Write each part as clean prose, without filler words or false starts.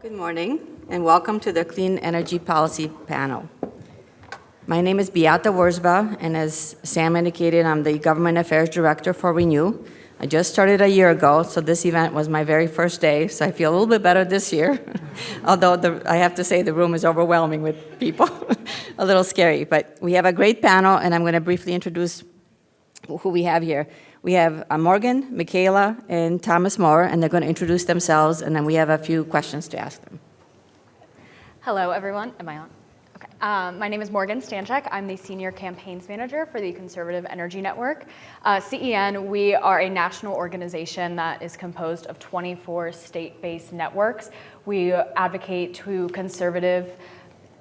Good morning, and welcome to the Clean Energy Policy Panel. My name is Beata Wurzba, and as Sam indicated, I'm the Government Affairs Director for Renew. I just started a year ago, so this event was my very first day, so I feel a little bit better this year. Although I have to say the room is overwhelming with people, a little scary. But we have a great panel, and I'm going to briefly introduce who we have here. We have Morgan, Michaela, and Thomas Moore, and they're going to introduce themselves, and then we have a few questions to ask them. Hello, everyone. Am I on? Okay. My name is Morgan Stanchek. I'm the Senior Campaigns Manager for the Conservative Energy Network. CEN, we are a national organization that is composed of 24 state-based networks. We advocate to conservative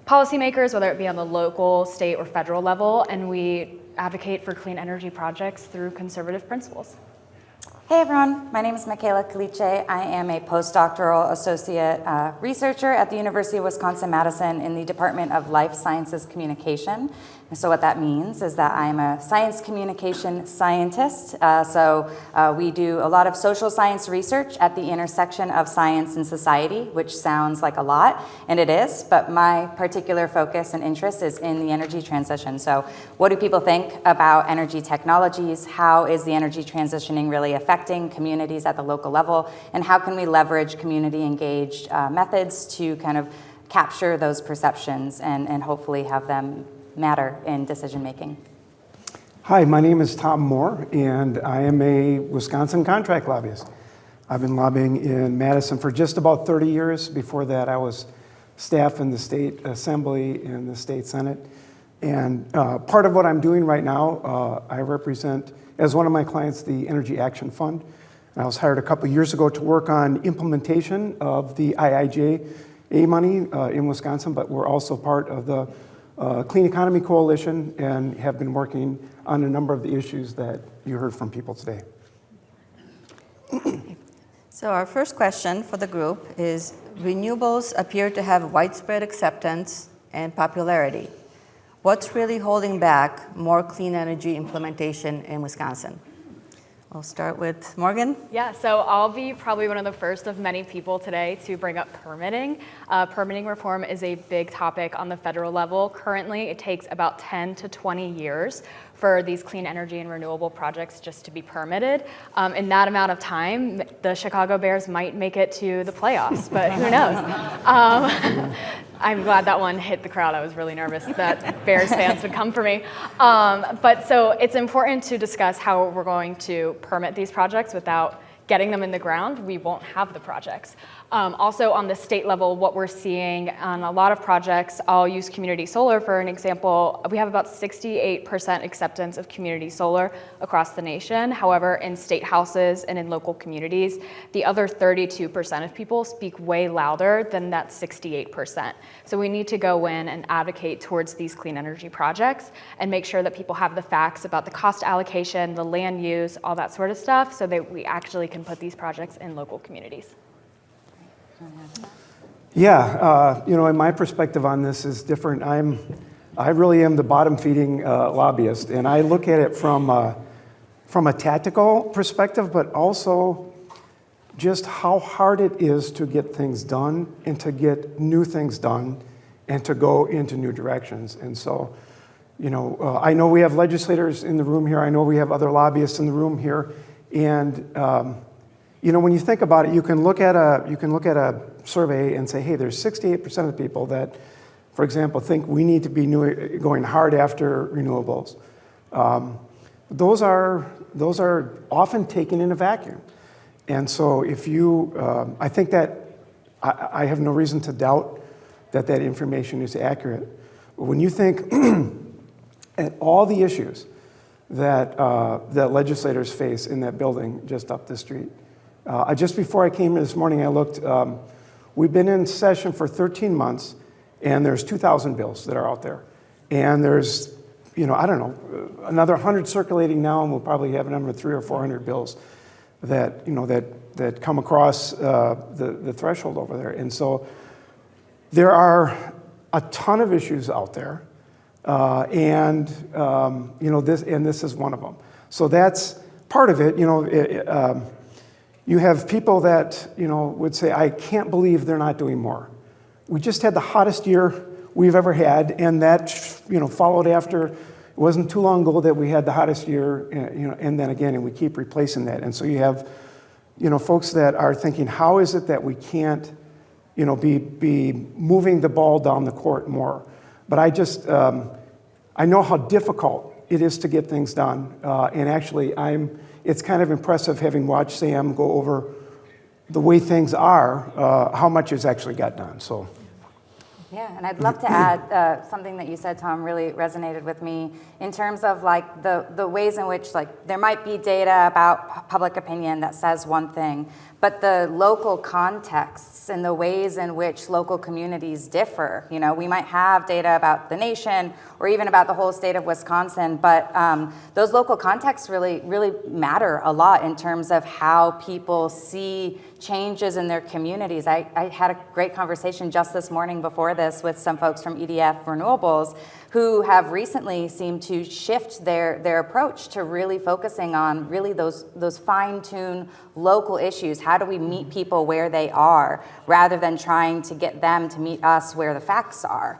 policymakers, whether it be on the local, state, or federal level, and we advocate for clean energy projects through conservative principles. Hey everyone, my name is Michaela Caliche. I am a postdoctoral associate researcher at the University of Wisconsin-Madison in the Department of Life Sciences Communication. And so what that means is that I am a science communication scientist. We do a lot of social science research at the intersection of science and society, which sounds like a lot, and it is, but my particular focus and interest is in the energy transition. So what do people think about energy technologies? How is the energy transitioning really affecting communities at the local level? And how can we leverage community-engaged methods to kind of capture those perceptions and hopefully have them matter in decision making? Hi, my name is Tom Moore, and I am a Wisconsin contract lobbyist. I've been lobbying in Madison for just about 30 years. Before that, I was staff in the state assembly and the state senate. And part of what I'm doing right now, I represent, as one of my clients, the Energy Action Fund. And I was hired a couple years ago to work on implementation of the IIJA money in Wisconsin, but we're also part of the Clean Economy Coalition and have been working on a number of the issues that you heard from people today. So our first question for the group is, renewables appear to have widespread acceptance and popularity. What's really holding back more clean energy implementation in Wisconsin? I'll start with Morgan. Yeah, so I'll be probably one of the first of many people today to bring up permitting. Permitting reform is a big topic on the federal level. Currently, it takes about 10 to 20 years for these clean energy and renewable projects just to be permitted. In that amount of time, the Chicago Bears might make it to the playoffs, but who knows? I'm glad that one hit the crowd. I was really nervous that Bears fans would come for me. But so it's important to discuss how we're going to permit these projects without getting them in the ground. We won't have the projects. Also on the state level, what we're seeing on a lot of projects, I'll use community solar for an example. We have about 68% acceptance of community solar across the nation. However, in state houses and in local communities, the other 32% of people speak way louder than that 68%. So we need to go in and advocate towards these clean energy projects and make sure that people have the facts about the cost allocation, the land use, all that sort of stuff, so that we actually can put these projects in local communities. Yeah, and my perspective on this is different. I really am the bottom-feeding lobbyist, and I look at it from a tactical perspective, but also just how hard it is to get things done and to get new things done and to go into new directions. And so, I know we have legislators in the room here. I know we have other lobbyists in the room here, and when you think about it, you can look at a survey and say, hey, there's 68% of the people that, for example, think we need to be going hard after renewables. Those are often taken in a vacuum. And so I think that I have no reason to doubt that information is accurate. But when you think at all the issues that legislators face in that building just up the street, just before I came in this morning, I looked. We've been in session for 13 months, and there's 2,000 bills that are out there. And there's, another 100 circulating now, and we'll probably have another 300 or 400 bills that come across the threshold over there. And so there are a ton of issues out there, and this is one of them. So that's part of it. You have people that, would say, I can't believe they're not doing more. We just had the hottest year we've ever had, and that, followed after. It wasn't too long ago that we had the hottest year, and then again, and we keep replacing that. And so you have, folks that are thinking, how is it that we can't, be moving the ball down the court more? But I know how difficult it is to get things done, and actually, it's kind of impressive having watched Sam go over the way things are, how much is actually got done. So. Yeah, and I'd love to add something that you said, Tom, really resonated with me in terms of like the ways in which like there might be data about public opinion that says one thing, but the local contexts and the ways in which local communities differ. We might have data about the nation or even about the whole state of Wisconsin, but those local contexts really, really matter a lot in terms of how people see changes in their communities. I had a great conversation just this morning before this with some folks from EDF Renewables who have recently seemed to shift their approach to really focusing on really those fine-tuned local issues. How do we meet people where they are rather than trying to get them to meet us where the facts are?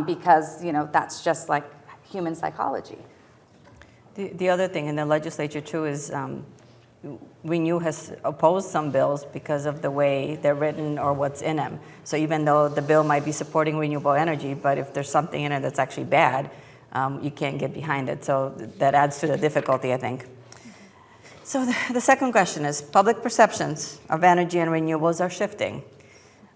Because that's just like human psychology. The other thing in the legislature too is Renew has opposed some bills because of the way they're written or what's in them. So even though the bill might be supporting renewable energy, but if there's something in it that's actually bad, you can't get behind it. So that adds to the difficulty, I think. So the second question is, public perceptions of energy and renewables are shifting.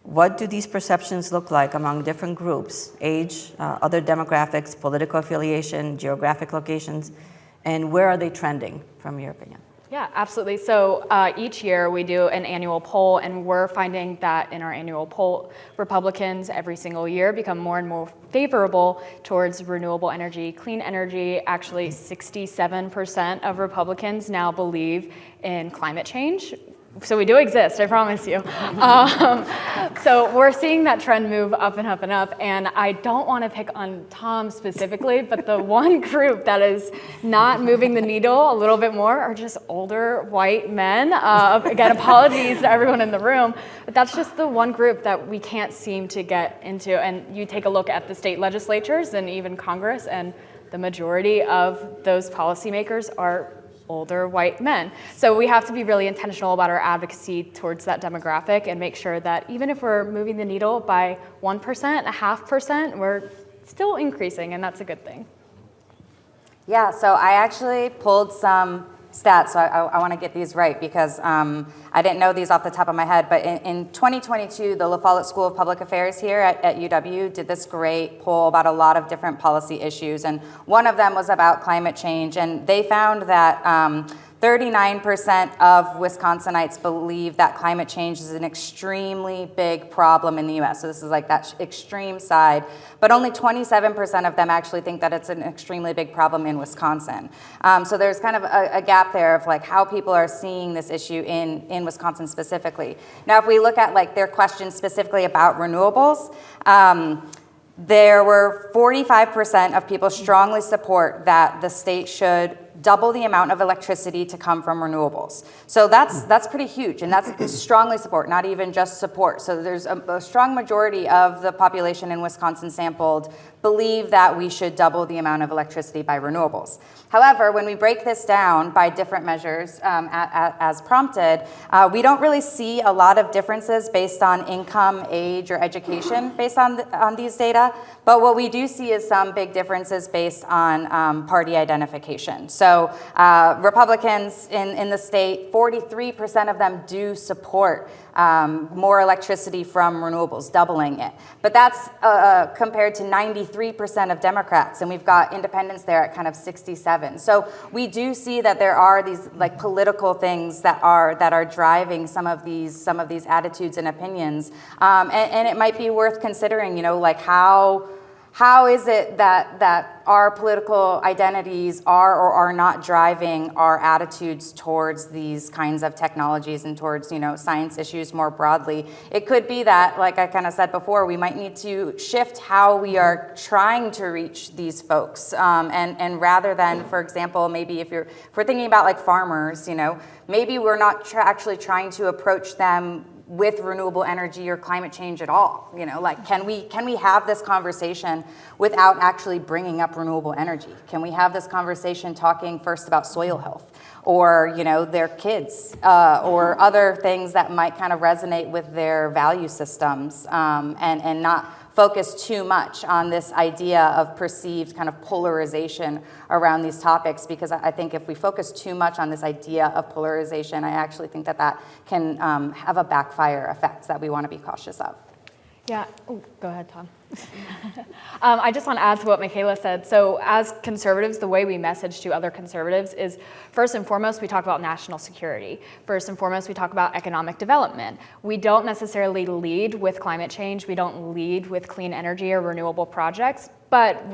What do these perceptions look like among different groups, age, other demographics, political affiliation, geographic locations, and where are they trending, from your opinion? Yeah, absolutely. So each year we do an annual poll, and we're finding that in our annual poll, Republicans every single year become more and more favorable towards renewable energy, clean energy. Actually, 67% of Republicans now believe in climate change. So we do exist, I promise you. So we're seeing that trend move up and up and up. And I don't want to pick on Tom specifically, but the one group that is not moving the needle a little bit more are just older white men. Again, apologies to everyone in the room, but that's just the one group that we can't seem to get into. And you take a look at the state legislatures and even Congress, and the majority of those policymakers are older white men. So we have to be really intentional about our advocacy towards that demographic and make sure that even if we're moving the needle by 1%, 0.5%, we're still increasing, and that's a good thing. Yeah, so I actually pulled some stats, so I want to get these right because I didn't know these off the top of my head, but in 2022, the La Follette School of Public Affairs here at UW did this great poll about a lot of different policy issues, and one of them was about climate change, and they found that 39% of Wisconsinites believe that climate change is an extremely big problem in the US. So this is like that extreme side. But only 27% of them actually think that it's an extremely big problem in Wisconsin. So there's kind of a gap there of like how people are seeing this issue in Wisconsin specifically. Now, if we look at like their questions specifically about renewables, there were 45% of people strongly support that the state should double the amount of electricity to come from renewables. So that's pretty huge, and that's strongly support, not even just support. So there's a strong majority of the population in Wisconsin sampled believe that we should double the amount of electricity by renewables. However, when we break this down by different measures as prompted, we don't really see a lot of differences based on income, age, or education based on these data. But what we do see is some big differences based on party identification. So Republicans in the state, 43% of them do support more electricity from renewables, doubling it. But that's compared to 93% of Democrats, and we've got independents there at kind of 67. So we do see that there are these like political things that are driving some of these attitudes and opinions, and it might be worth considering, like how how is it that our political identities are or are not driving our attitudes towards these kinds of technologies and towards, science issues more broadly? It could be that, like I kind of said before, we might need to shift how we are trying to reach these folks. And rather than, for example, maybe if we're thinking about like farmers, maybe we're not actually trying to approach them with renewable energy or climate change at all. Like, can we have this conversation without actually bringing up renewable energy? Can we have this conversation talking first about soil health, or their kids, or other things that might kind of resonate with their value systems, and not focus too much on this idea of perceived kind of polarization around these topics, because I think if we focus too much on this idea of polarization, I actually think that can have a backfire effect that we want to be cautious of. Yeah, go ahead, Tom. I just want to add to what Michaela said. So as conservatives, the way we message to other conservatives is, first and foremost, we talk about national security. First and foremost, we talk about economic development. We don't necessarily lead with climate change. We don't lead with clean energy or renewable projects, but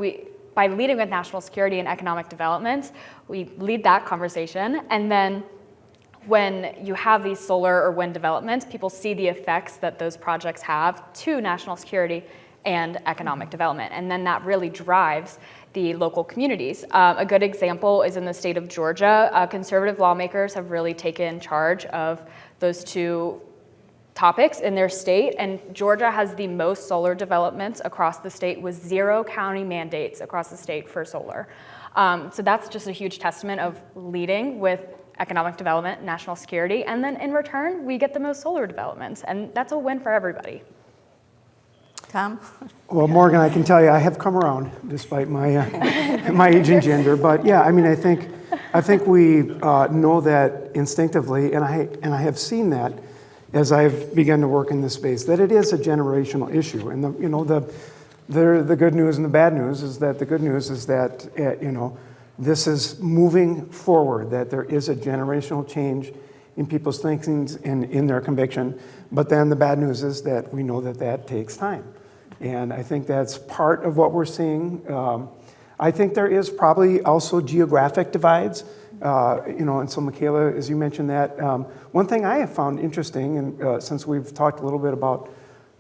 by leading with national security and economic development, we lead that conversation. And then when you have these solar or wind developments, people see the effects that those projects have to national security and economic development. And then that really drives the local communities. A good example is in the state of Georgia. Conservative lawmakers have really taken charge of those two topics in their state, and Georgia has the most solar developments across the state, with 0 county mandates across the state for solar. So that's just a huge testament of leading with economic development, national security, and then in return, we get the most solar developments, and that's a win for everybody. Tom? Well, Morgan, I can tell you, I have come around despite my my age and gender. But yeah, I mean, I think we know that instinctively, and I have seen that as I've begun to work in this space, that it is a generational issue. And the good news and the bad news is that the good news is that this is moving forward, that there is a generational change in people's thinking and in their conviction. But then the bad news is that we know that takes time. And I think that's part of what we're seeing. I think there is probably also geographic divides. And so Michaela, as you mentioned that, one thing I have found interesting, and since we've talked a little bit about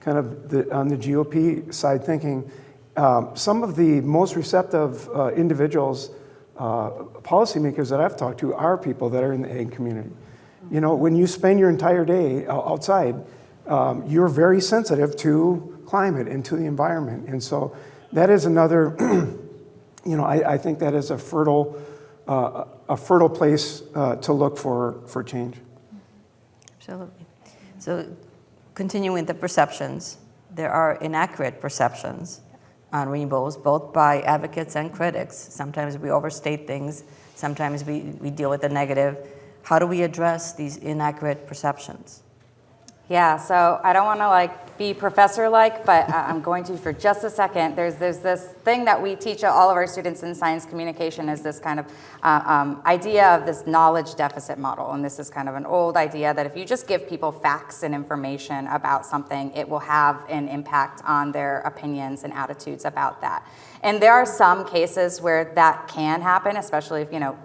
kind of on the GOP side thinking, some of the most receptive individuals, policymakers that I've talked to, are people that are in the ag community. When you spend your entire day outside, you're very sensitive to climate and to the environment. And so that is another, I think that is a fertile place to look for change. Absolutely. So continuing the perceptions, there are inaccurate perceptions on renewables, both by advocates and critics. Sometimes we overstate things. Sometimes we deal with the negative. How do we address these inaccurate perceptions? Yeah, so I don't want to be professor-like, but I'm going to for just a second. There's this thing that we teach all of our students in science communication, is this kind of idea of this knowledge deficit model. And this is kind of an old idea that if you just give people facts and information about something, it will have an impact on their opinions and attitudes about that. And there are some cases where that can happen, especially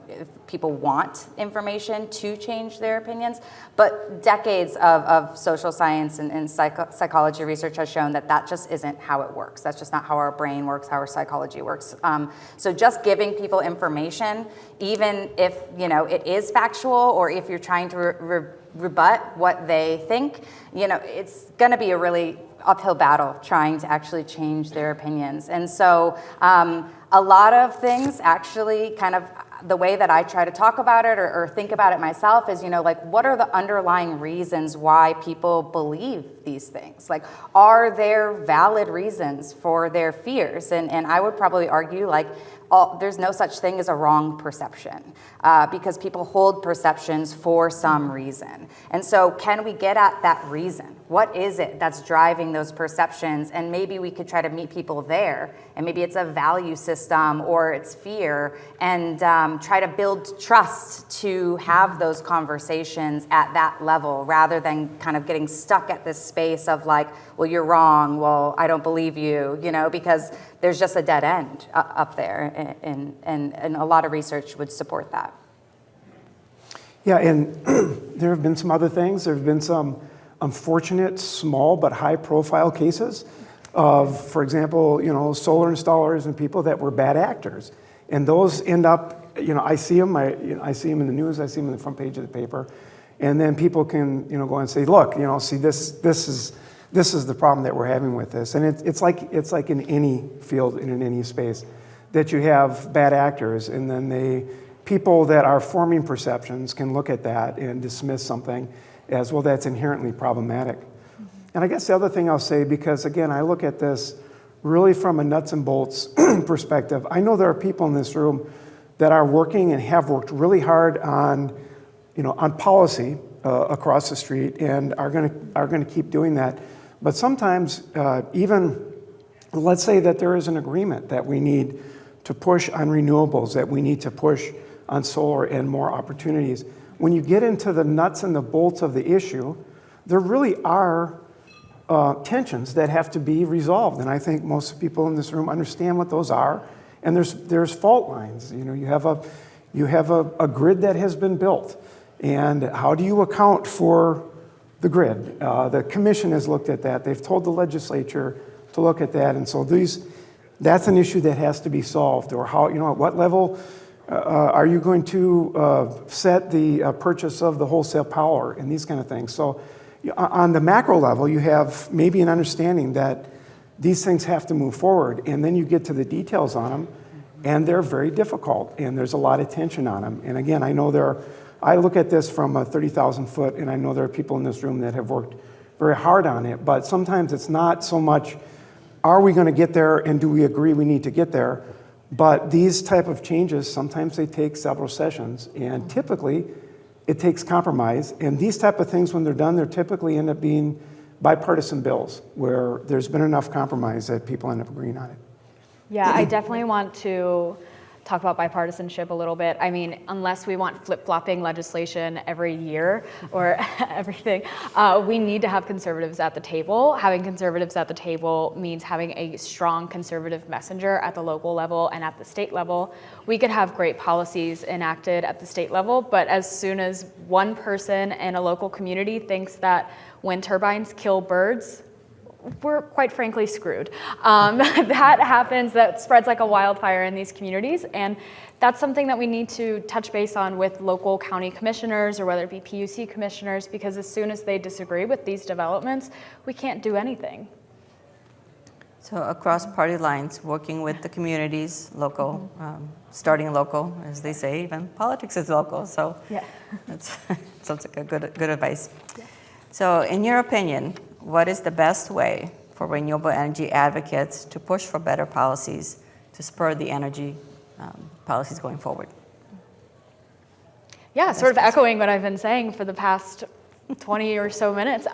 if people want information to change their opinions. But decades of social science and psychology research has shown that just isn't how it works. That's just not how our brain works, how our psychology works. So just giving people information, even if it is factual, or if you're trying to rebut what they think, it's going to be a really uphill battle trying to actually change their opinions. And so a lot of things actually kind of, the way that I try to talk about it or think about it myself is, what are the underlying reasons why people believe these things? Are there valid reasons for their fears? And I would probably argue, there's no such thing as a wrong perception, because people hold perceptions for some reason. And so can we get at that reason? what is it that's driving those perceptions? And maybe we could try to meet people there. And maybe it's a value system or it's fear, and try to build trust to have those conversations at that level, rather than kind of getting stuck at this space of like, well, you're wrong, well, I don't believe you, because there's just a dead end up there. And a lot of research would support that. Yeah, and there have been some other things. There have been some unfortunate, small but high-profile cases of, for example, solar installers and people that were bad actors, and those end up, I see them. I see them in the news. I see them in the front page of the paper, and then people can, go and say, look, see this is the problem that we're having with this, and it's like in any field and in any space that you have bad actors, and then people that are forming perceptions can look at that and dismiss something as, well, that's inherently problematic. And I guess the other thing I'll say, because again, I look at this really from a nuts and bolts perspective. I know there are people in this room that are working and have worked really hard on policy across the street, and are going to keep doing that. But sometimes even, let's say that there is an agreement that we need to push on renewables, that we need to push on solar and more opportunities. When you get into the nuts and the bolts of the issue, there really are tensions that have to be resolved. And I think most people in this room understand what those are. And there's fault lines. You have a grid that has been built. And how do you account for the grid? The commission has looked at that. They've told the legislature to look at that. And so that's an issue that has to be solved. Or how, at what level are you going to set the purchase of the wholesale power and these kind of things? So on the macro level, you have maybe an understanding that these things have to move forward, and then you get to the details on them, and they're very difficult, and there's a lot of tension on them. And again, I know I look at this from a 30,000 foot, and I know there are people in this room that have worked very hard on it, but sometimes it's not so much, are we going to get there, and do we agree we need to get there? But these type of changes, sometimes they take several sessions, and typically it takes compromise. And these type of things, when they're done, they typically end up being bipartisan bills where there's been enough compromise that people end up agreeing on it. Yeah, I definitely want to talk about bipartisanship a little bit. I mean, unless we want flip-flopping legislation every year or everything, we need to have conservatives at the table. Having conservatives at the table means having a strong conservative messenger at the local level and at the state level. We could have great policies enacted at the state level, but as soon as one person in a local community thinks that wind turbines kill birds, we're quite frankly screwed. That happens, that spreads like a wildfire in these communities, and that's something that we need to touch base on with local county commissioners, or whether it be PUC commissioners, because as soon as they disagree with these developments, we can't do anything. So across party lines, working with the communities, local, starting local, as they say, even politics is local, so Yeah. that sounds like a good advice. Yeah. So in your opinion, what is the best way for renewable energy advocates to push for better policies to spur the energy policies going forward? Yeah, sort of echoing what I've been saying for the past 20 or so minutes,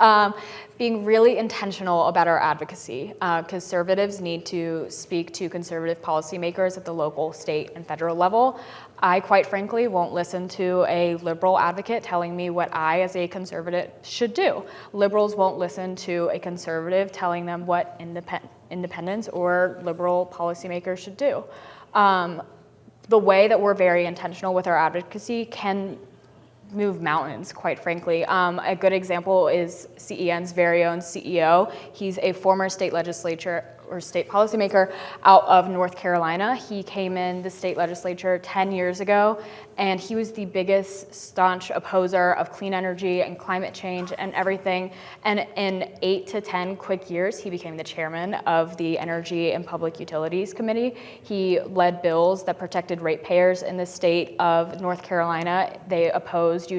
being really intentional about our advocacy. Conservatives need to speak to conservative policymakers at the local, state, and federal level. I, quite frankly, won't listen to a liberal advocate telling me what I, as a conservative, should do. Liberals won't listen to a conservative telling them what independents or liberal policymakers should do. The way that we're very intentional with our advocacy can move mountains, quite frankly. A good example is CEN's very own CEO. He's a former state legislature or state policymaker out of North Carolina. He came in the state legislature 10 years ago, and he was the biggest staunch opposer of clean energy and climate change and everything. And in 8 to 10 quick years, he became the chairman of the Energy and Public Utilities Committee. He led bills that protected ratepayers in the state of North Carolina. They opposed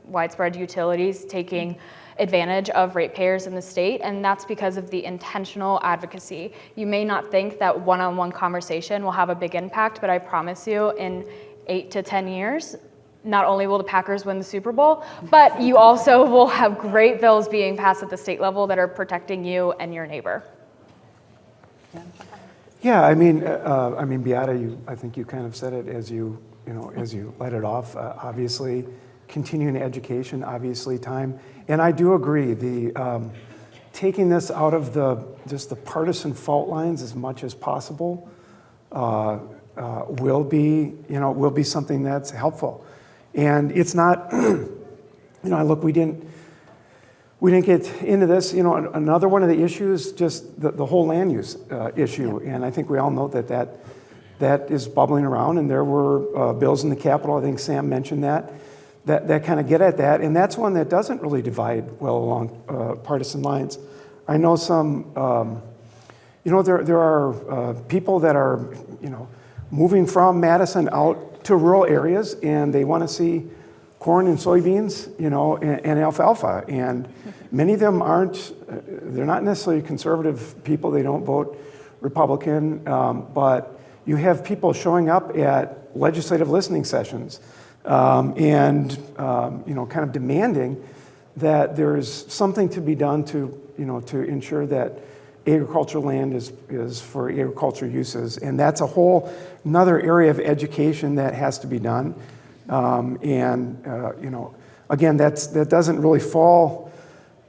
widespread utilities taking advantage of ratepayers in the state, and that's because of the intentional advocacy. You may not think that one-on-one conversation will have a big impact, but I promise you in 8 to 10 years, not only will the Packers win the Super Bowl, but you also will have great bills being passed at the state level that are protecting you and your neighbor. Yeah, I mean, Beata, I think you kind of said it as you let it off. Obviously, continuing education, obviously time, and I do agree. The taking this out of just the partisan fault lines as much as possible will be something that's helpful, and it's not. Look, we didn't get into this. Another one of the issues, just the whole land use issue, and I think we all know that is bubbling around, and there were bills in the Capitol, I think Sam mentioned that kind of get at that, and that's one that doesn't really divide well along partisan lines. I know some, there are people that are, moving from Madison out to rural areas, and they want to see corn and soybeans, and alfalfa, and many of them they're not necessarily conservative people, they don't vote Republican, but you have people showing up at legislative listening sessions and kind of demanding that there's something to be done to ensure that agricultural land is for agricultural uses, and that's a whole another area of education that has to be done. Again, that doesn't really fall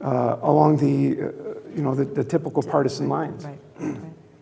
along the typical partisan lines. Right.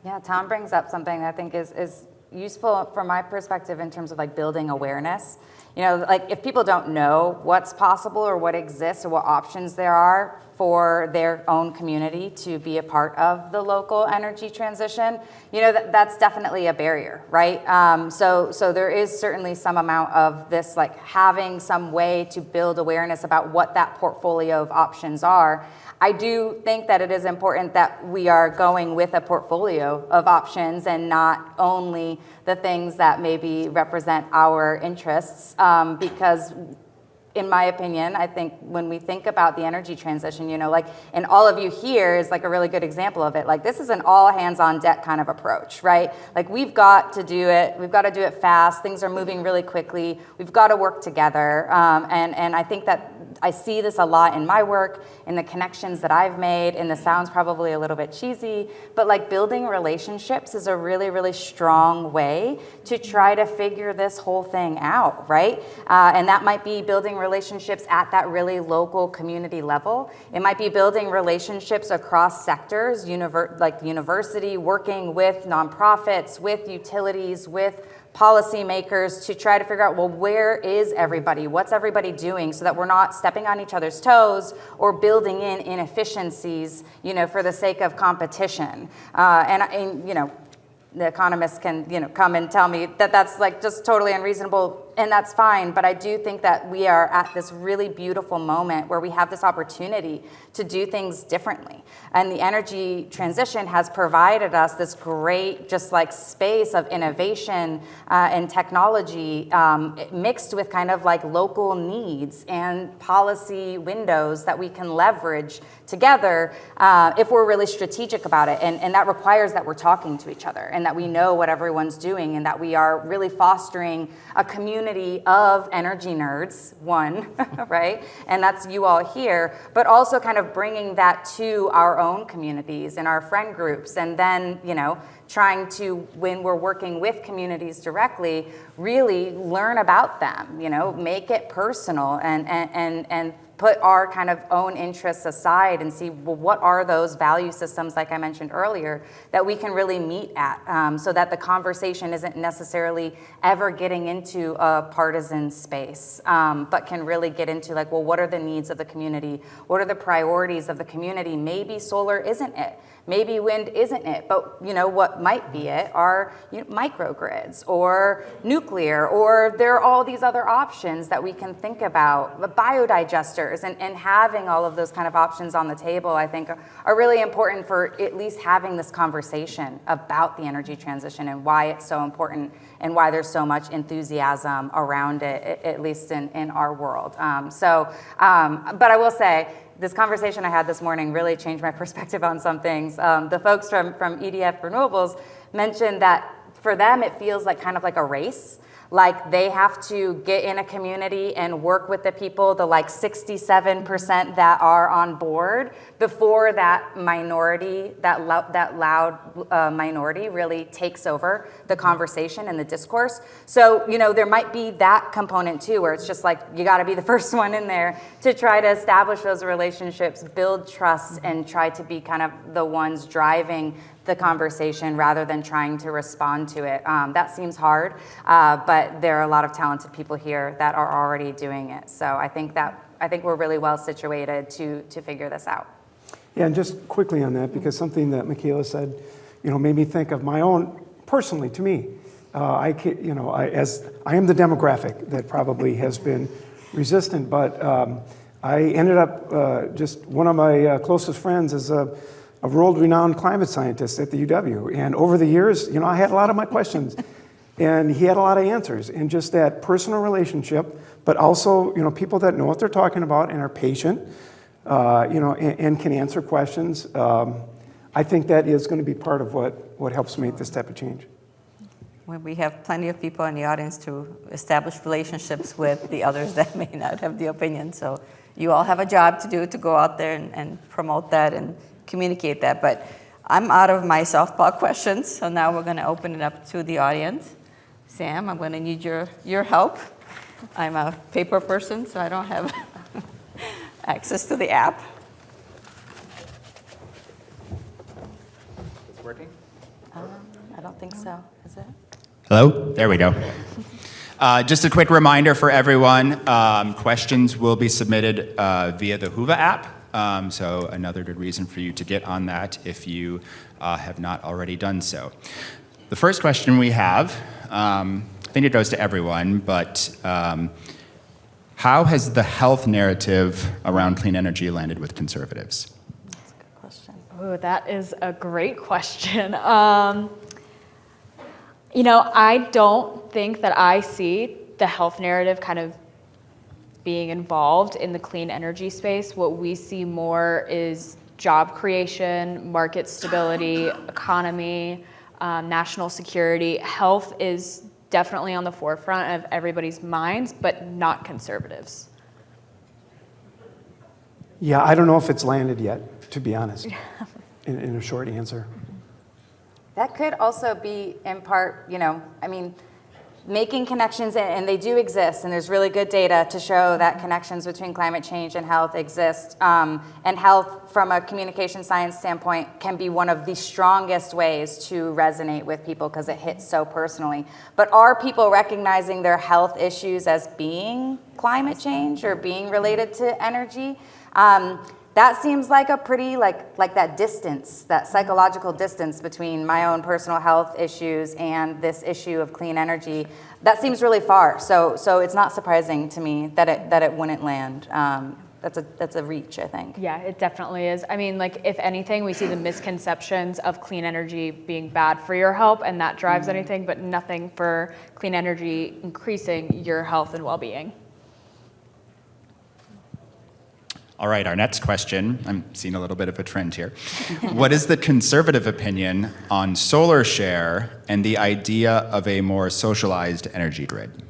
Yeah, Tom brings up something that I think is useful from my perspective in terms of like building awareness. Like if people don't know what's possible or what exists or what options there are for their own community to be a part of the local energy transition, that's definitely a barrier, right? So there is certainly some amount of this, like having some way to build awareness about what that portfolio of options are. I do think that it is important that we are going with a portfolio of options and not only the things that maybe represent our interests, because in my opinion, I think when we think about the energy transition, and all of you here is like a really good example of it. Like this is an all hands on deck kind of approach, right? Like we've got to do it. We've got to do it fast. Things are moving really quickly. We've got to work together. And I think that I see this a lot in my work, in the connections that I've made, and this sounds probably a little bit cheesy, but like building relationships is a really, really strong way to try to figure this whole thing out, right? And that might be building relationships at that really local community level. It might be building relationships across sectors, like university, working with nonprofits, with utilities, with policymakers to try to figure out, well, where is everybody? What's everybody doing so that we're not stepping on each other's toes or building in inefficiencies, for the sake of competition. The economists can, come and tell me that that's like just totally unreasonable, and that's fine. But I do think that we are at this really beautiful moment where we have this opportunity to do things differently. And the energy transition has provided us this great, just like space of innovation and technology mixed with kind of like local needs and policy windows that we can leverage together if we're really strategic about it. And that requires that we're talking to each other and that we know what everyone's doing and that we are really fostering a community of energy nerds, one, right? And that's you all here, but also kind of bringing that to our own communities and our friend groups. And then, trying to, when we're working with communities directly, really learn about them, make it personal and put our kind of own interests aside and see, well, what are those value systems, like I mentioned earlier, that we can really meet at, so that the conversation isn't necessarily ever getting into a partisan space, but can really get into like, well, what are the needs of the community? What are the priorities of the community? Maybe solar isn't it. Maybe wind isn't it, but what might be it are microgrids or nuclear, or there are all these other options that we can think about, the biodigesters, and having all of those kind of options on the table, I think are really important for at least having this conversation about the energy transition and why it's so important and why there's so much enthusiasm around it, at least in our world. But I will say, this conversation I had this morning really changed my perspective on some things. The folks from EDF Renewables mentioned that for them it feels like kind of like a race. like they have to get in a community and work with the people, the like 67% that are on board, before that minority, that loud minority really takes over the conversation and the discourse. So, you know, there might be that component too, where it's just like, you gotta be the first one in there to try to establish those relationships, build trust, and try to be kind of the ones driving the conversation rather than trying to respond to it. That seems hard, but there are a lot of talented people here that are already doing it. So I think we're really well situated to figure this out. Yeah, and just quickly on that, because something that Michaela said, you know, made me think of my own, personally, to me. I am the demographic that probably has been resistant, but I ended up, just one of my closest friends is a world-renowned climate scientist at the UW. And over the years, you know, I had a lot of my questions, and he had a lot of answers. And just that personal relationship, but also, you know, people that know what they're talking about and are patient, you know, and can answer questions. I think that is going to be part of what helps make this type of change. Well, we have plenty of people in the audience to establish relationships with the others that may not have the opinion. So you all have a job to do to go out there and promote that and communicate that. But I'm out of my softball questions, so now we're going to open it up to the audience. Sam, I'm going to need your help. I'm a paper person, so I don't have access to the app. It's working? I don't think so. Is it? Hello? There we go. Just a quick reminder for everyone, questions will be submitted via the Whova app. So another good reason for you to get on that if you have not already done so. The first question we have, I think it goes to everyone, but how has the health narrative around clean energy landed with conservatives? That's a good question. Oh, that is a great question. You know, I don't think that I see the health narrative kind of being involved in the clean energy space. What we see more is job creation, market stability, economy, national security. Health is definitely on the forefront of everybody's minds, but not conservatives. Yeah, I don't know if it's landed yet, to be honest, in a short answer. That could also be in part, you know, I mean, making connections, and they do exist, and there's really good data to show that connections between climate change and health exist. And health, from a communication science standpoint, can be one of the strongest ways to resonate with people because it hits so personally. But are people recognizing their health issues as being climate change or being related to energy? That seems like a pretty, like that distance, that psychological distance between my own personal health issues and this issue of clean energy. That seems really far. So it's not surprising to me that it wouldn't land. That's a reach, I think. Yeah, it definitely is. I mean, like, if anything, we see the misconceptions of clean energy being bad for your health, and that drives anything, but nothing for clean energy increasing your health and well-being. All right, our next question, I'm seeing a little bit of a trend here. What is the conservative opinion on solar share and the idea of a more socialized energy grid?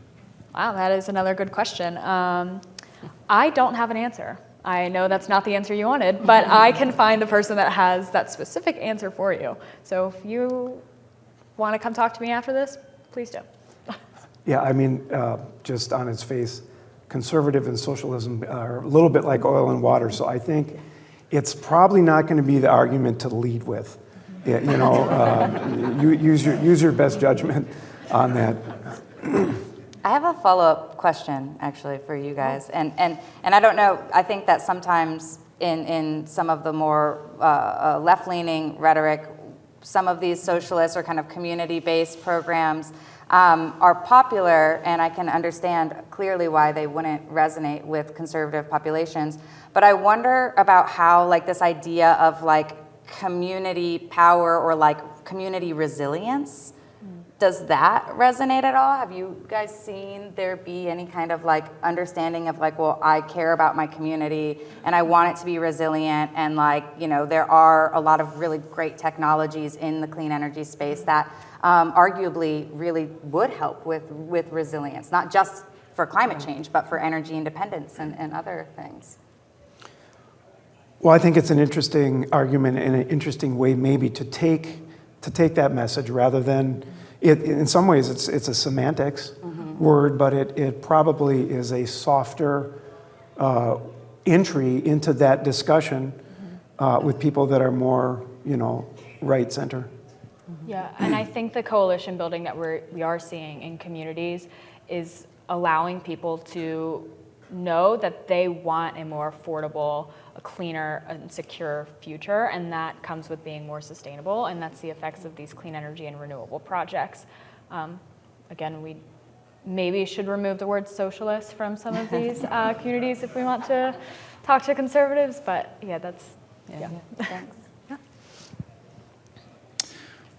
Wow, that is another good question. I don't have an answer. I know that's not the answer you wanted, but I can find the person that has that specific answer for you. So if you want to come talk to me after this, please do. Yeah, I mean, just on its face, conservative and socialism are a little bit like oil and water, so I think it's probably not going to be the argument to lead with. You know, use your best judgment on that. I have a follow-up question, actually, for you guys. And I don't know, I think that sometimes in some of the more left-leaning rhetoric, some of these socialist or kind of community-based programs are popular, and I can understand clearly why they wouldn't resonate with conservative populations. But I wonder about how, like, this idea of, like, community power or, like, community resilience Does that resonate at all? Have you guys seen there be any kind of like understanding of like, well, I care about my community and I want it to be resilient, and like, you know, there are a lot of really great technologies in the clean energy space that arguably really would help with resilience, not just for climate change, but for energy independence and other things. Well, I think it's an interesting argument and an interesting way maybe to take that message rather than, in some ways it's a semantics word, but it probably is a softer entry into that discussion with people that are more, you know, right center. Yeah, and I think the coalition building that we are seeing in communities is allowing people to know that they want a more affordable, a cleaner and secure future, and that comes with being more sustainable, and that's the effects of these clean energy and renewable projects. Again, we maybe should remove the word socialist from some of these communities if we want to talk to conservatives, but yeah, that's, yeah. Thanks.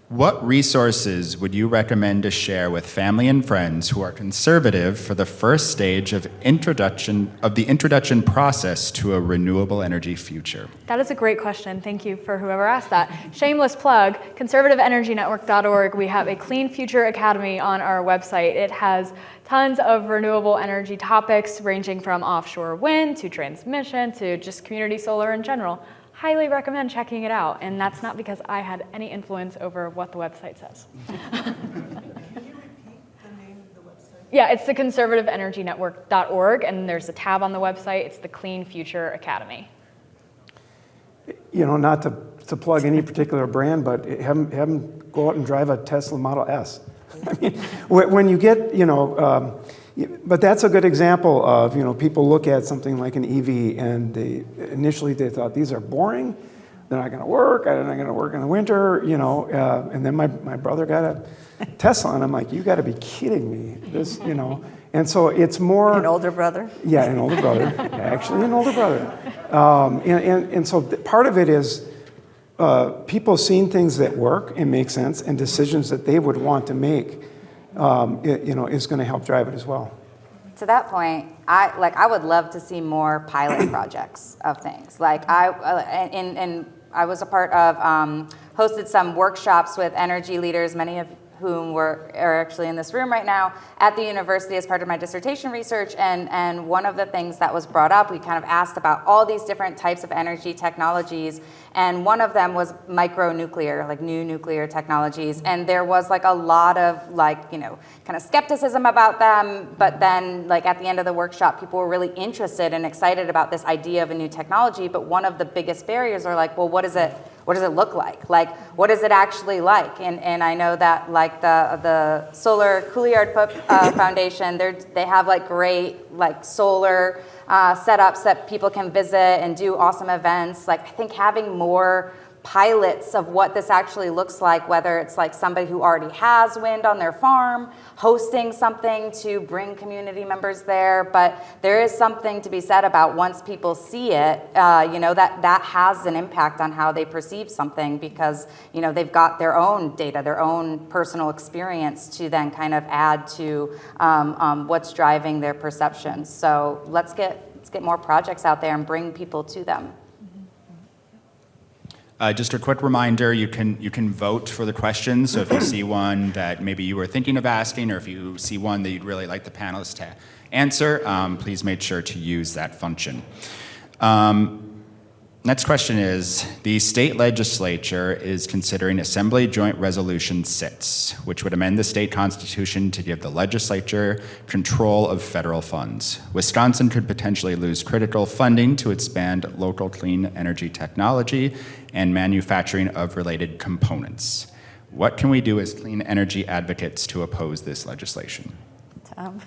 What resources would you recommend to share with family and friends who are conservative for the first stage of the introduction process to a renewable energy future? That is a great question. Thank you for whoever asked that. Shameless plug, conservativeenergynetwork.org. We have a Clean Future Academy on our website. It has tons of renewable energy topics ranging from offshore wind to transmission to just community solar in general. Highly recommend checking it out, and that's not because I had any influence over what the website says. Can you repeat the name of the website? Yeah, it's the conservativeenergynetwork.org, and there's a tab on the website. It's the Clean Future Academy. You know, not to plug any particular brand, but have them go out and drive a Tesla Model S. I mean, when you get, you know, but that's a good example of, you know, people look at something like an EV and initially they thought these are boring, they're not going to work, they're not going to work in the winter, you know, and then my brother got a Tesla and I'm like, you got to be kidding me, this, you know, and so it's more... An older brother? Yeah, an older brother, actually an older brother. And so part of it is people seeing things that work and make sense and decisions that they would want to make. You know, is going to help drive it as well. To that point, I would love to see more pilot projects of things. Like I was a part of, hosted some workshops with energy leaders, many of whom are actually in this room right now, at the university as part of my dissertation research. And one of the things that was brought up, we kind of asked about all these different types of energy technologies. And one of them was micronuclear, like new nuclear technologies. And there was like a lot of like, you know, kind of skepticism about them. But then like at the end of the workshop, people were really interested and excited about this idea of a new technology. But one of the biggest barriers are like, well, what does it look like? Like, what is it actually like? And I know that like the Solar Couillard Foundation, they have like great like solar setups that people can visit and do awesome events. Like I think having more pilots of what this actually looks like, whether it's like somebody who already has wind on their farm, hosting something to bring community members there. But there is something to be said about once people see it, you know, that has an impact on how they perceive something because, you know, they've got their own data, their own personal experience to then kind of add to what's driving their perceptions. So let's get more projects out there and bring people to them. Just a quick reminder, you can vote for the questions. So if you see one that maybe you were thinking of asking, or if you see one that you'd really like the panelists to answer, please make sure to use that function. Next question is, the state legislature is considering Assembly Joint Resolution 6, which would amend the state constitution to give the legislature control of federal funds. Wisconsin could potentially lose critical funding to expand local clean energy technology and manufacturing of related components. What can we do as clean energy advocates to oppose this legislation? Tom?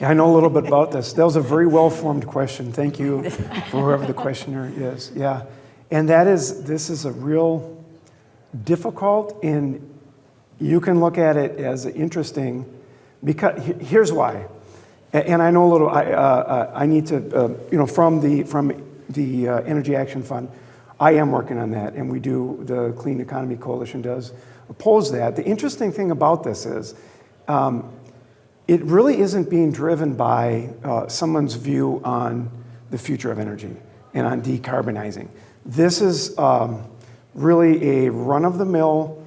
I know a little bit about this. That was a very well-formed question. Thank you for whoever the questioner is. Yeah, and this is a real difficult, and you can look at it as interesting, because here's why. And I know a little. I need to, you know, from the Energy Action Fund, I am working on that, and we do. The Clean Economy Coalition does oppose that. The interesting thing about this is it really isn't being driven by someone's view on the future of energy and on decarbonizing. This is really a run-of-the-mill,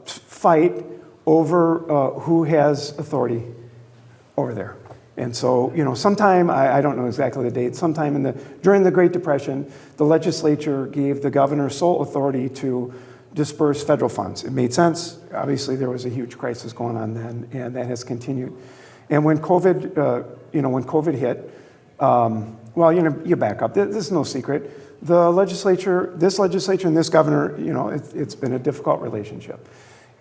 fight over who has authority over there. And so, sometime, I don't know exactly the date, sometime during the Great Depression, the legislature gave the governor sole authority to disperse federal funds. It made sense. Obviously, there was a huge crisis going on then, and that has continued. And when COVID hit, you back up. This is no secret. This legislature and this governor, it's been a difficult relationship.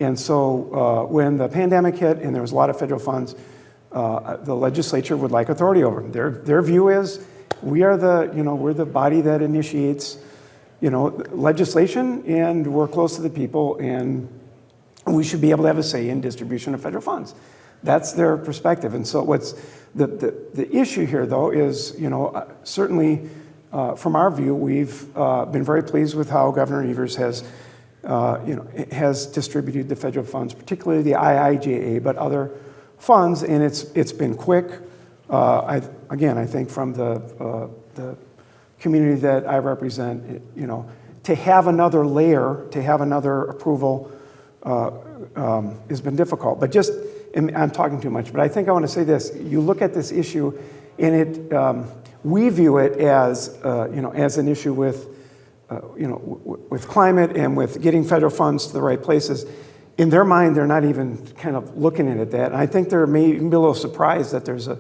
And so when the pandemic hit and there was a lot of federal funds, the legislature would like authority over them. Their view is we're the body that initiates, legislation, and we're close to the people, and we should be able to have a say in distribution of federal funds. That's their perspective. And so what's the issue here, though, is, certainly from our view, we've been very pleased with how Governor Evers has distributed the federal funds, particularly the IIJA, but other funds, and it's been quick. I think from the community that I represent, to have another layer, to have another approval has been difficult. But and I'm talking too much, but I think I want to say this. You look at this issue, and we view it as an issue with climate and with getting federal funds to the right places. In their mind, they're not even kind of looking at that. And I think they're maybe even a little surprised that there's a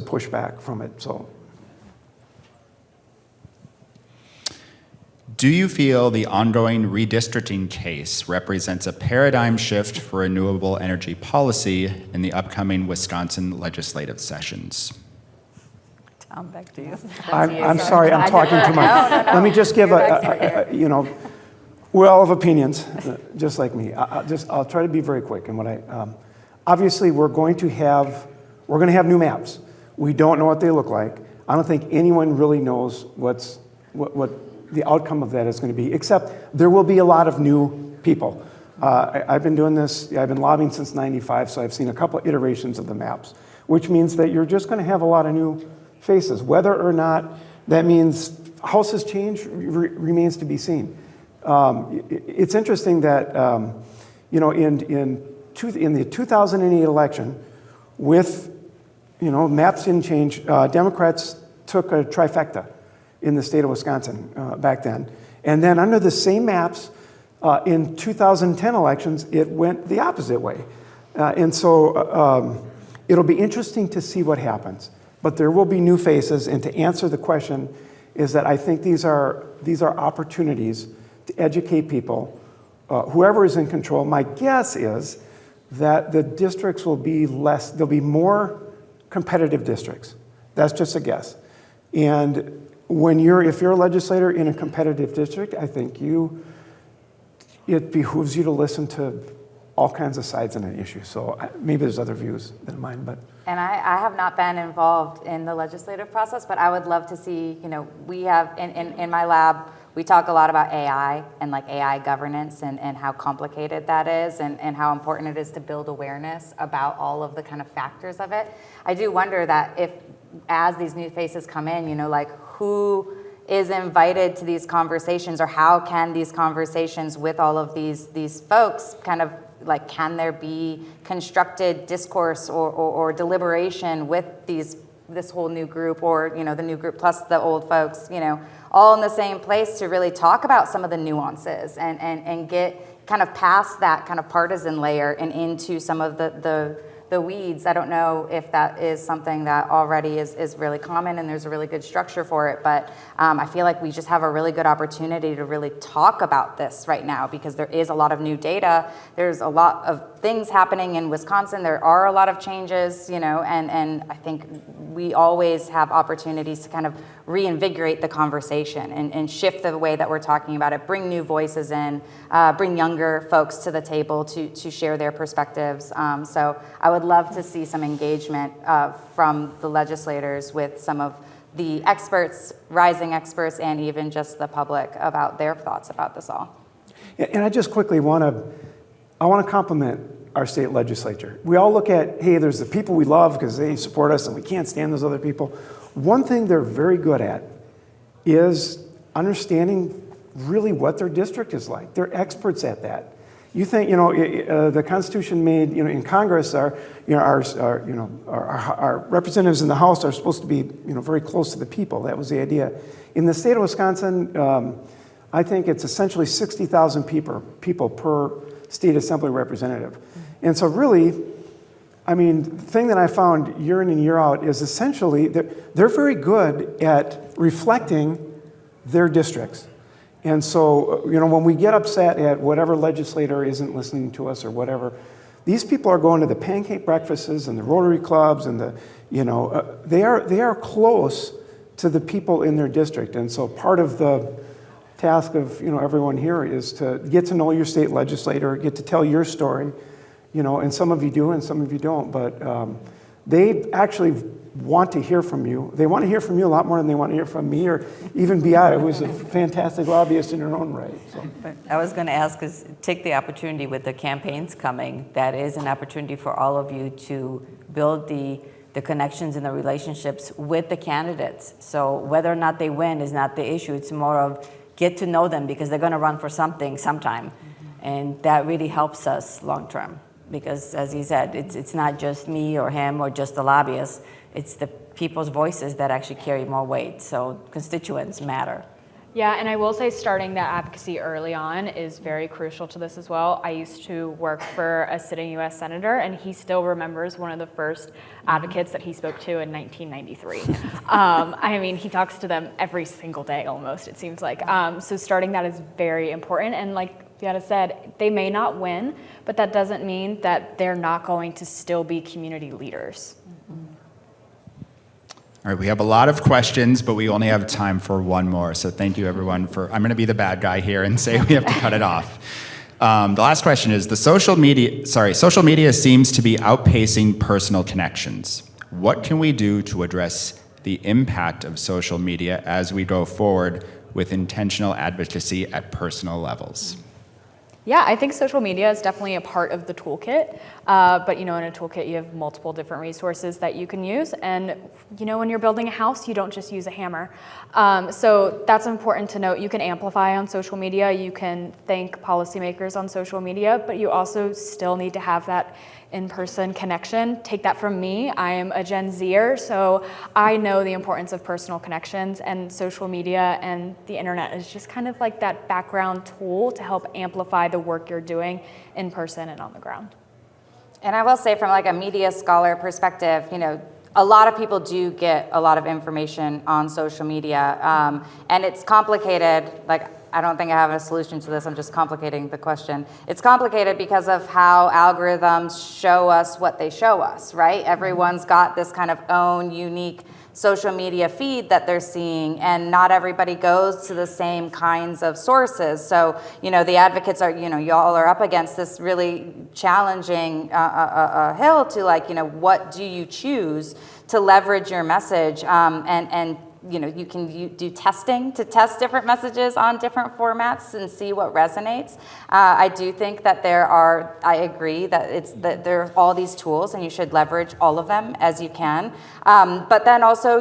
pushback from it. So, do you feel the ongoing redistricting case represents a paradigm shift for renewable energy policy in the upcoming Wisconsin legislative sessions? Tom, back to you. I'm sorry, I'm talking too much. Let me just give well of opinions, just like me. I'll try to be very quick. And obviously we're going to have new maps. We don't know what they look like. I don't think anyone really knows what the outcome of that is going to be, except there will be a lot of new people. I've been doing this, I've been lobbying since '95, so I've seen a couple of iterations of the maps, which means that you're just going to have a lot of new faces. Whether or not that means houses change remains to be seen. It's interesting that in the 2008 election, with maps didn't change, Democrats took a trifecta in the state of Wisconsin back then, and then under the same maps in 2010 elections, it went the opposite way, and so it'll be interesting to see what happens. But there will be new faces, and to answer the question is that I think these are opportunities to educate people, whoever is in control. My guess is that the districts will be there'll be more competitive districts. That's just a guess. And if you're a legislator in a competitive district, I think it behooves you to listen to all kinds of sides on an issue. So maybe there's other views than mine, but. And I have not been involved in the legislative process, but I would love to see, we have, in my lab, we talk a lot about AI and like AI governance and how complicated that is and how important it is to build awareness about all of the kind of factors of it. I do wonder that as these new faces come in, like who is invited to these conversations, or how can these conversations with all of these folks kind of like, can there be constructed discourse or deliberation with this whole new group, or the new group plus the old folks, all in the same place to really talk about some of the nuances and get kind of past that kind of partisan layer and into some of the weeds. I don't know if that is something that already is really common and there's a really good structure for it, but I feel like we just have a really good opportunity to really talk about this right now, because there is a lot of new data. There's a lot of things happening in Wisconsin. There are a lot of changes, and I think we always have opportunities to kind of reinvigorate the conversation and shift the way that we're talking about it, bring new voices in, bring younger folks to the table to share their perspectives. So I would love to see some engagement from the legislators with some of the experts, rising experts, and even just the public about their thoughts about this all. And I just quickly want to compliment our state legislature. We all look at, hey, there's the people we love because they support us and we can't stand those other people. One thing they're very good at is understanding really what their district is like. They're experts at that. You think, the Constitution made, in Congress, our representatives in the House are supposed to be, very close to the people. That was the idea. In the state of Wisconsin, I think it's essentially 60,000 people per state assembly representative. And so really, I mean, the thing that I found year in and year out is essentially they're very good at reflecting their districts. And so, when we get upset at whatever legislator isn't listening to us or whatever, these people are going to the pancake breakfasts and the Rotary clubs and they are close to the people in their district. And so part of the task of, everyone here is to get to know your state legislator, get to tell your story, and some of you do and some of you don't, but they actually want to hear from you. They want to hear from you a lot more than they want to hear from me or even Beata, who is a fantastic lobbyist in her own right. So. But I was going to ask, is take the opportunity with the campaigns coming. That is an opportunity for all of you to build the connections and the relationships with the candidates. So whether or not they win is not the issue. It's more of get to know them because they're going to run for something sometime. Mm-hmm. And that really helps us long term. Because as he said, it's not just me or him or just the lobbyists. It's the people's voices that actually carry more weight. So constituents matter. Yeah, and I will say starting that advocacy early on is very crucial to this as well. I used to work for a sitting U.S. senator, and he still remembers one of the first advocates that he spoke to in 1993. I mean, he talks to them every single day almost, it seems like. So starting that is very important. And like Beata said, they may not win, but that doesn't mean that they're not going to still be community leaders. All right, we have a lot of questions, but we only have time for one more. So thank you, everyone, I'm going to be the bad guy here and say we have to cut it off. The last question is, social media seems to be outpacing personal connections. What can we do to address the impact of social media as we go forward with intentional advocacy at personal levels? Yeah, I think social media is definitely a part of the toolkit. But in a toolkit, you have multiple different resources that you can use. And when you're building a house, you don't just use a hammer. So that's important to note. You can amplify on social media. You can thank policymakers on social media, but you also still need to have that in-person connection. Take that from me. I am a Gen Zer, so I know the importance of personal connections, and social media and the internet is just kind of like that background tool to help amplify the work you're doing in person and on the ground. And I will say from like a media scholar perspective, a lot of people do get a lot of information on social media, and it's complicated. Like, I don't think I have a solution to this. I'm just complicating the question. It's complicated because of how algorithms show us what they show us, right? Everyone's got this kind of own unique social media feed that they're seeing, and not everybody goes to the same kinds of sources. So, the advocates are, y'all are up against this really challenging hill to what do you choose to leverage your message, and you can do testing to test different messages on different formats and see what resonates. I do think that I agree that there are all these tools and you should leverage all of them as you can. But then also,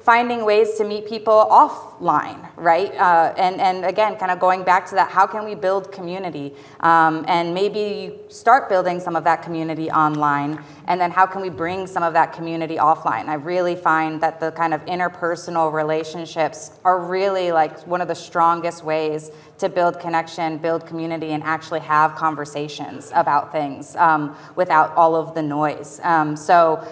finding ways to meet people offline, right? And again, kind of going back to that, how can we build community? And maybe you start building some of that community online, and then how can we bring some of that community offline? I really find that the kind of interpersonal relationships are really like one of the strongest ways to build connection, build community, and actually have conversations about things without all of the noise. So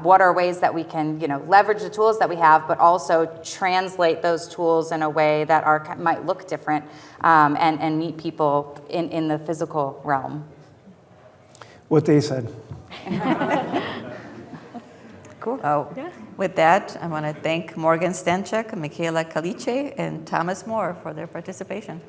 what are ways that we can leverage the tools that we have, but also translate those tools in a way that might look different and meet people in the physical realm? What they said. Cool. With that, I want to thank Morgan Stanchuk, Michaela Caliche, and Thomas Moore for their participation.